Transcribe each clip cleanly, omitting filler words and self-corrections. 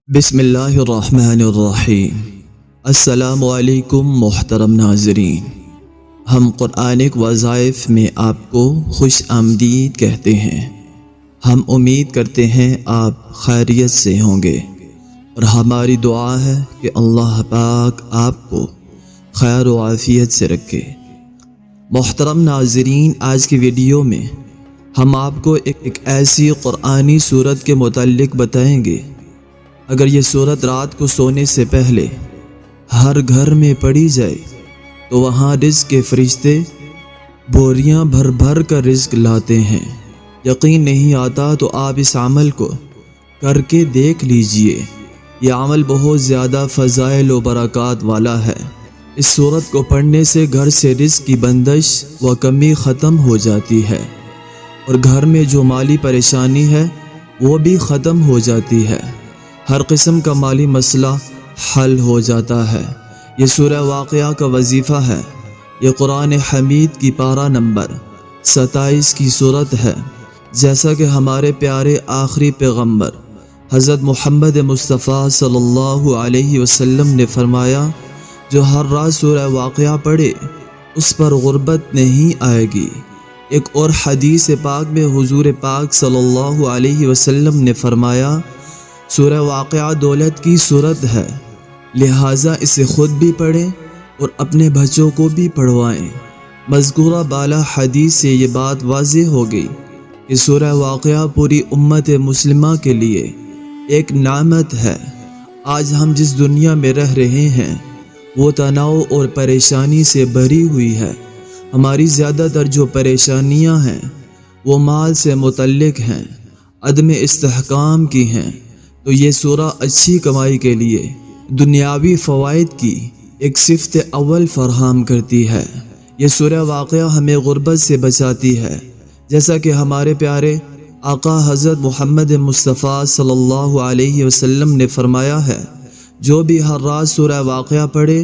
بسم اللہ الرحمن الرحیم۔ السلام علیکم محترم ناظرین، ہم قرآنک وظائف میں آپ کو خوش آمدید کہتے ہیں۔ ہم امید کرتے ہیں آپ خیریت سے ہوں گے، اور ہماری دعا ہے کہ اللہ پاک آپ کو خیر و عافیت سے رکھے۔ محترم ناظرین، آج کی ویڈیو میں ہم آپ کو ایک ایسی قرآنی سورت کے متعلق بتائیں گے، اگر یہ سورت رات کو سونے سے پہلے ہر گھر میں پڑھی جائے تو وہاں رزق کے فرشتے بوریاں بھر بھر کر رزق لاتے ہیں۔ یقین نہیں آتا تو آپ اس عمل کو کر کے دیکھ لیجئے، یہ عمل بہت زیادہ فضائل و برکات والا ہے۔ اس سورت کو پڑھنے سے گھر سے رزق کی بندش و کمی ختم ہو جاتی ہے، اور گھر میں جو مالی پریشانی ہے وہ بھی ختم ہو جاتی ہے، ہر قسم کا مالی مسئلہ حل ہو جاتا ہے۔ یہ سورہ واقعہ کا وظیفہ ہے۔ یہ قرآن حمید کی پارہ نمبر 27 کی سورت ہے۔ جیسا کہ ہمارے پیارے آخری پیغمبر حضرت محمد مصطفیٰ صلی اللہ علیہ وسلم نے فرمایا، جو ہر رات سورہ واقعہ پڑھے اس پر غربت نہیں آئے گی۔ ایک اور حدیث پاک میں حضور پاک صلی اللہ علیہ وسلم نے فرمایا، سورہ واقعہ دولت کی سورت ہے، لہٰذا اسے خود بھی پڑھیں اور اپنے بچوں کو بھی پڑھوائیں۔ مذکورہ بالا حدیث سے یہ بات واضح ہو گئی کہ سورہ واقعہ پوری امت مسلمہ کے لیے ایک نعمت ہے۔ آج ہم جس دنیا میں رہ رہے ہیں وہ تناؤ اور پریشانی سے بھری ہوئی ہے۔ ہماری زیادہ تر جو پریشانیاں ہیں وہ مال سے متعلق ہیں، عدم استحکام کی ہیں، تو یہ سورہ اچھی کمائی کے لیے دنیاوی فوائد کی ایک صفت اول فراہم کرتی ہے۔ یہ سورہ واقعہ ہمیں غربت سے بچاتی ہے، جیسا کہ ہمارے پیارے آقا حضرت محمد مصطفیٰ صلی اللہ علیہ وسلم نے فرمایا ہے، جو بھی ہر رات سورہ واقعہ پڑھے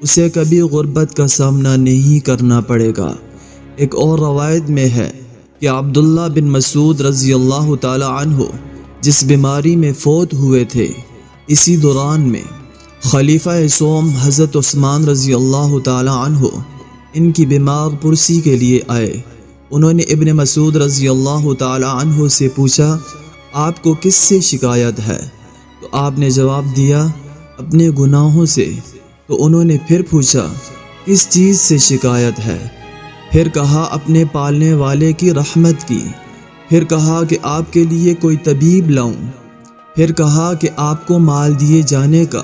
اسے کبھی غربت کا سامنا نہیں کرنا پڑے گا۔ ایک اور روایت میں ہے کہ عبداللہ بن مسعود رضی اللہ تعالی عنہ جس بیماری میں فوت ہوئے تھے، اسی دوران میں خلیفہ سوم حضرت عثمان رضی اللہ تعالی عنہ ان کی بیمار پرسی کے لیے آئے۔ انہوں نے ابن مسعود رضی اللہ تعالی عنہ سے پوچھا، آپ کو کس سے شکایت ہے؟ تو آپ نے جواب دیا، اپنے گناہوں سے۔ تو انہوں نے پھر پوچھا، کس چیز سے شکایت ہے؟ پھر کہا، اپنے پالنے والے کی رحمت کی۔ پھر کہا کہ آپ کے لیے کوئی طبیب لاؤں؟ پھر کہا کہ آپ کو مال دیے جانے کا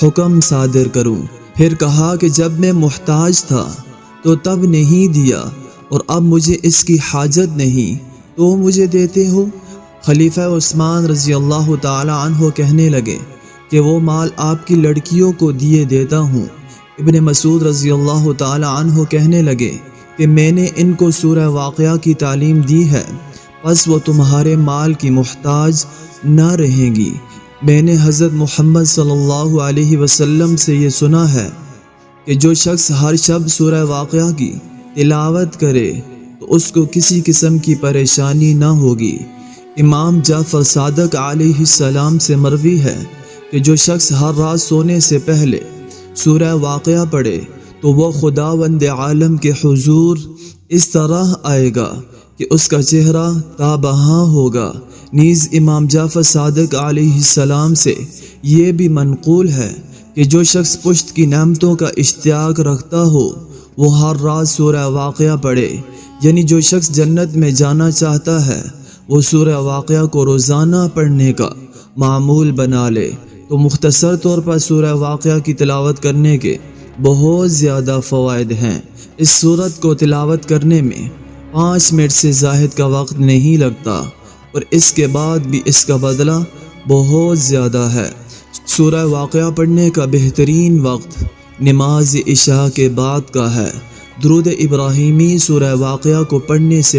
حکم صادر کروں؟ پھر کہا کہ جب میں محتاج تھا تو تب نہیں دیا، اور اب مجھے اس کی حاجت نہیں تو مجھے دیتے ہو؟ خلیفہ عثمان رضی اللہ تعالی عنہ کہنے لگے کہ وہ مال آپ کی لڑکیوں کو دیے دیتا ہوں۔ ابن مسعود رضی اللہ تعالی عنہ کہنے لگے کہ میں نے ان کو سورہ واقعہ کی تعلیم دی ہے، پس وہ تمہارے مال کی محتاج نہ رہیں گی۔ میں نے حضرت محمد صلی اللہ علیہ وسلم سے یہ سنا ہے کہ جو شخص ہر شب سورہ واقعہ کی تلاوت کرے تو اس کو کسی قسم کی پریشانی نہ ہوگی۔ امام جعفر صادق علیہ السلام سے مروی ہے کہ جو شخص ہر رات سونے سے پہلے سورہ واقعہ پڑھے تو وہ خداوند عالم کے حضور اس طرح آئے گا کہ اس کا چہرہ تابہاں ہوگا۔ نیز امام جعفر صادق علیہ السلام سے یہ بھی منقول ہے کہ جو شخص پشت کی نعمتوں کا اشتیاق رکھتا ہو وہ ہر رات سورہ واقعہ پڑھے، یعنی جو شخص جنت میں جانا چاہتا ہے وہ سورہ واقعہ کو روزانہ پڑھنے کا معمول بنا لے۔ تو مختصر طور پر سورہ واقعہ کی تلاوت کرنے کے بہت زیادہ فوائد ہیں۔ اس سورت کو تلاوت کرنے میں 5 منٹ سے زائد کا وقت نہیں لگتا، اور اس کے بعد بھی اس کا بدلہ بہت زیادہ ہے۔ سورہ واقعہ پڑھنے کا بہترین وقت نماز عشاء کے بعد کا ہے۔ درود ابراہیمی سورہ واقعہ کو پڑھنے سے